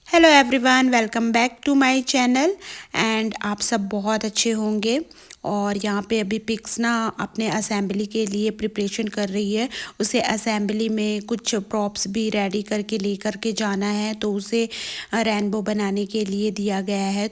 Hello everyone, welcome back to my channel. And आप सब बहुत अच्छे होंगे। और यहाँ पे अभी पिक्स ना अपने असेंबली के लिए प्रिपरेशन कर रही है। उसे असेंबली में कुछ प्रॉप्स भी रेडी करके लेकर के जाना है, तो उसे रेनबो बनाने के लिए दिया गया है।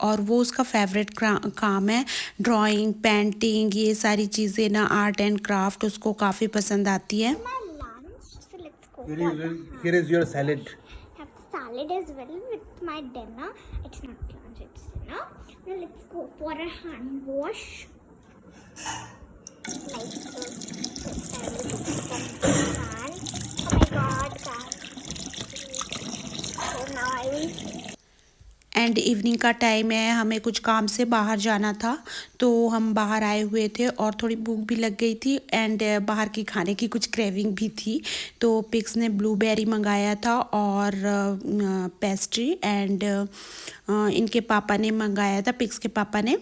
और वो उसका फेवरेट काम है। ड्राइंग, पेंटिंग, ये सारी चीज़ें ना, आर्ट एंड क्राफ्ट उसको काफ़ी पसंद आती है। My lunch, so let's go Here for is, the here is your salad. have salad as well with my dinner. It's not lunch, it's dinner. Now let's go for a hand wash. Like this, everything comes to hand. Oh my god, guys. So now I will. And evening का time है, हमें कुछ काम से बाहर जाना था, तो हम बाहर आए हुए थे और थोड़ी भूख भी लग गई थी। एंड बाहर की खाने की कुछ क्रेविंग भी थी, तो पिक्स ने ब्लूबेरी मंगाया था और पेस्ट्री। एंड इनके पापा ने मंगाया था, पिक्स के पापा ने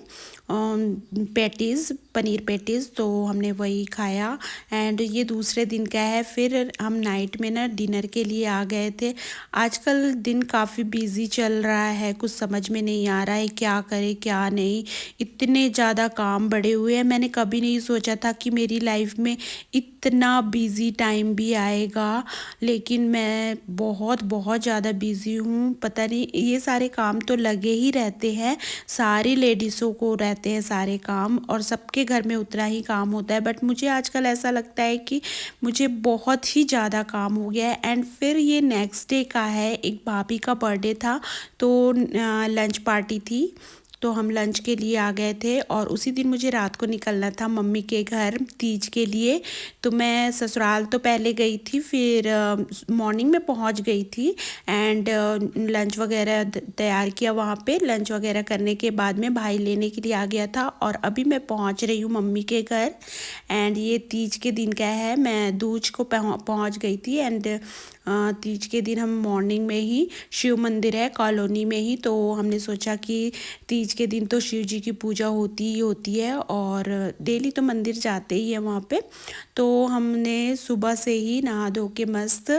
पैटीज़, पनीर पैटीज़, तो हमने वही खाया। एंड ये दूसरे दिन का है। फिर हम नाइट में ना डिनर के लिए आ गए थे। आजकल दिन काफ़ी बिजी चल रहा है, कुछ समझ में नहीं आ रहा है क्या करें क्या नहीं। इतने ज़्यादा काम बढ़े हुए हैं, मैंने कभी नहीं सोचा था कि मेरी लाइफ में इतना बिजी टाइम भी आएगा। लेकिन मैं बहुत बहुत ज़्यादा बिजी हूँ। पता नहीं, ये सारे काम तो लगे ही रहते हैं, सारी लेडीज़ों को रहते हैं सारे काम, और सबके घर में उतना ही काम होता है। बट मुझे आजकल ऐसा लगता है कि मुझे बहुत ही ज़्यादा काम हो गया है। एंड फिर ये नेक्स्ट डे का है, एक भाभी का बर्थडे था, तो लंच पार्टी थी, तो हम लंच के लिए आ गए थे। और उसी दिन मुझे रात को निकलना था मम्मी के घर तीज के लिए। तो मैं ससुराल तो पहले गई थी, फिर मॉर्निंग में पहुंच गई थी। एंड लंच वगैरह तैयार किया वहाँ पे। लंच वगैरह करने के बाद में भाई लेने के लिए आ गया था, और अभी मैं पहुँच रही हूँ मम्मी के घर। एंड ये तीज के दिन का है, मैं दूज को पहुँच गई थी। एंड तीज के दिन हम मॉर्निंग में ही, शिव मंदिर है कॉलोनी में ही, तो हमने सोचा कि तीज के दिन तो शिव जी की पूजा होती ही होती है, और डेली तो मंदिर जाते ही है वहाँ पे। तो हमने सुबह से ही नहा धो के मस्त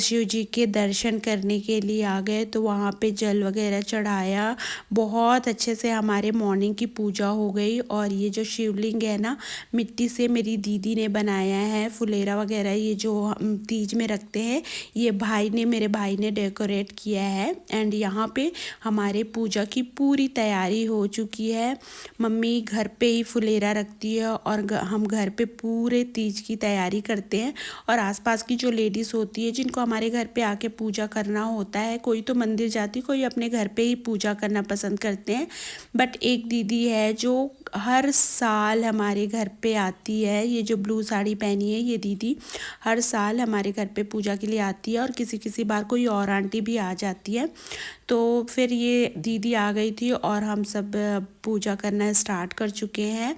शिव जी के दर्शन करने के लिए आ गए। तो वहाँ पे जल वगैरह चढ़ाया, बहुत अच्छे से हमारे मॉर्निंग की पूजा हो गई। और ये जो शिवलिंग है ना, मिट्टी से मेरी दीदी ने बनाया है। फुलेरा वगैरह ये जो हम तीज में रखते हैं, ये मेरे भाई ने डेकोरेट किया है। एंड यहाँ पे हमारे पूजा की पूरी तैयारी हो चुकी है। मम्मी घर पे ही फुलेरा रखती है, और हम घर पे पूरे तीज की तैयारी करते हैं। और आसपास की जो लेडीज़ होती है, जिनको हमारे घर पे आके पूजा करना होता है, कोई तो मंदिर जाती, कोई अपने घर पे ही पूजा करना पसंद करते हैं। बट एक दीदी है जो हर साल हमारे घर पे आती है, ये जो ब्लू साड़ी पहनी है ये दीदी हर साल हमारे घर पे पूजा के लिए आती है, और किसी किसी बार कोई और आंटी भी आ जाती है। तो फिर ये दीदी आ गई थी, और हम सब पूजा करना स्टार्ट कर चुके हैं।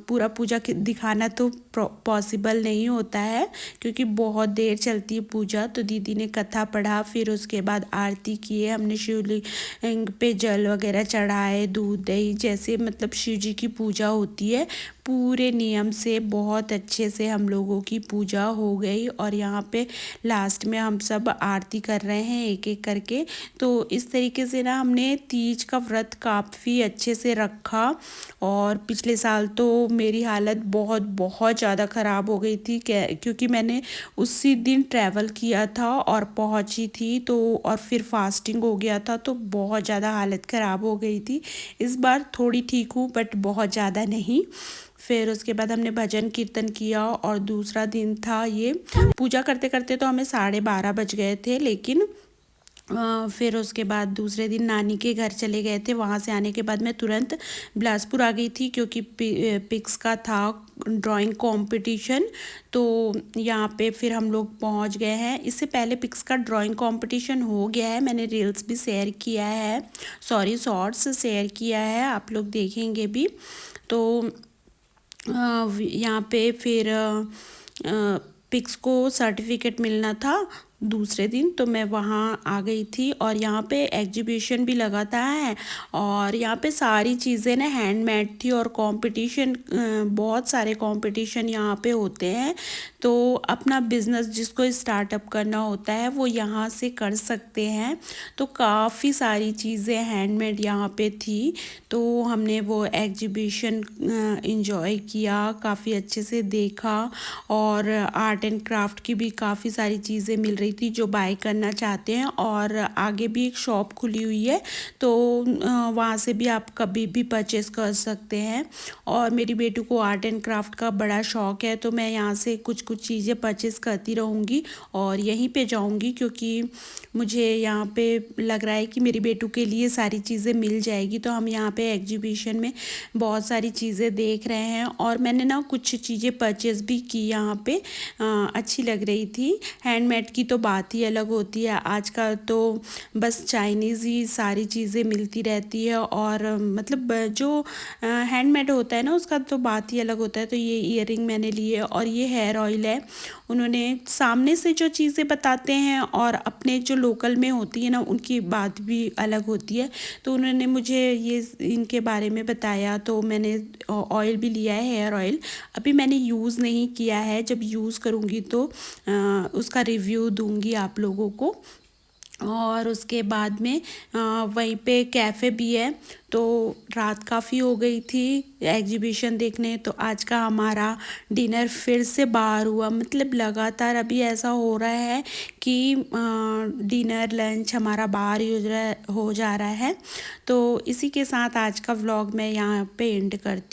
पूरा पूजा दिखाना तो पॉसिबल नहीं होता है, क्योंकि बहुत देर चलती है पूजा। तो दीदी ने कथा पढ़ा, फिर उसके बाद आरती किए, हमने शिवलिंग पे जल वगैरह चढ़ाए, दूध दही, जैसे मतलब शिव जी की पूजा होती है पूरे नियम से, बहुत अच्छे से हम लोगों की पूजा हो गई। और यहाँ पे लास्ट में हम सब आरती कर रहे हैं एक एक करके। तो इस तरीके से ना हमने तीज का व्रत काफ़ी अच्छे से रखा। और पिछले साल तो मेरी हालत बहुत बहुत ज़्यादा ख़राब हो गई थी, क्योंकि मैंने उसी दिन ट्रैवल किया था और पहुंची थी, तो और फिर फास्टिंग हो गया था, तो बहुत ज़्यादा हालत ख़राब हो गई थी। इस बार थोड़ी ठीक हूँ, बट बहुत ज़्यादा नहीं। फिर उसके बाद हमने भजन कीर्तन किया, और दूसरा दिन था ये। पूजा करते करते तो हमें 12:30 बज गए थे, लेकिन फिर उसके बाद दूसरे दिन नानी के घर चले गए थे। वहाँ से आने के बाद मैं तुरंत बिलासपुर आ गई थी, क्योंकि पिक्स का था ड्राइंग कंपटीशन। तो यहाँ पे फिर हम लोग पहुँच गए हैं। इससे पहले पिक्स का ड्राइंग कंपटीशन हो गया है, मैंने रील्स भी शेयर किया है, सॉरी शॉर्ट्स शेयर किया है, आप लोग देखेंगे भी। तो यहाँ पे फिर पिक्स को सर्टिफिकेट मिलना था दूसरे दिन, तो मैं वहाँ आ गई थी और यहाँ पे एग्जीबिशन भी लगा था है और यहाँ पे सारी चीज़ें ना हैंडमेड थी और कंपटीशन, बहुत सारे कंपटीशन यहाँ पे होते हैं। तो अपना बिजनेस जिसको स्टार्टअप करना होता है वो यहाँ से कर सकते हैं। तो काफ़ी सारी चीज़ें हैंडमेड यहाँ पे थी, तो हमने वो एग्जीबिशन इंजॉय किया, काफ़ी अच्छे से देखा और आर्ट एंड क्राफ्ट की भी काफ़ी सारी चीज़ें मिल रही थी जो बाय करना चाहते हैं। और आगे भी एक शॉप खुली हुई है, तो वहाँ से भी आप कभी भी परचेज़ कर सकते हैं। और मेरी बेटी को आर्ट एंड क्राफ्ट का बड़ा शौक़ है, तो मैं यहाँ से कुछ कुछ चीज़ें परचेज़ करती रहूँगी और यहीं पे जाऊँगी, क्योंकि मुझे यहाँ पे लग रहा है कि मेरी बेटू के लिए सारी चीज़ें मिल जाएगी। तो हम यहाँ पे एग्जीबिशन में बहुत सारी चीज़ें देख रहे हैं और मैंने ना कुछ चीज़ें परचेज़ भी की यहाँ पे, अच्छी लग रही थी। हैंडमेड की तो बात ही अलग होती है, आजकल तो बस चाइनीज़ ही सारी चीज़ें मिलती रहती है और मतलब जो हैंडमेड होता है ना उसका तो बात ही अलग होता है। तो ये ईयरिंग मैंने लिए और ये हेयर ऑयल है। उन्होंने सामने से जो चीज़ें बताते हैं और अपने जो लोकल में होती है ना उनकी बात भी अलग होती है। तो उन्होंने मुझे ये इनके बारे में बताया, तो मैंने ऑयल भी लिया है, हेयर ऑयल। अभी मैंने यूज़ नहीं किया है, जब यूज़ करूँगी तो उसका रिव्यू दूँगी आप लोगों को। और उसके बाद में वहीं पे कैफ़े भी है। तो रात काफ़ी हो गई थी एग्जीबिशन देखने, तो आज का हमारा डिनर फिर से बाहर हुआ। मतलब लगातार अभी ऐसा हो रहा है कि डिनर लंच हमारा बाहर ही हो जा रहा है। तो इसी के साथ आज का व्लॉग मैं यहाँ पे एंड करती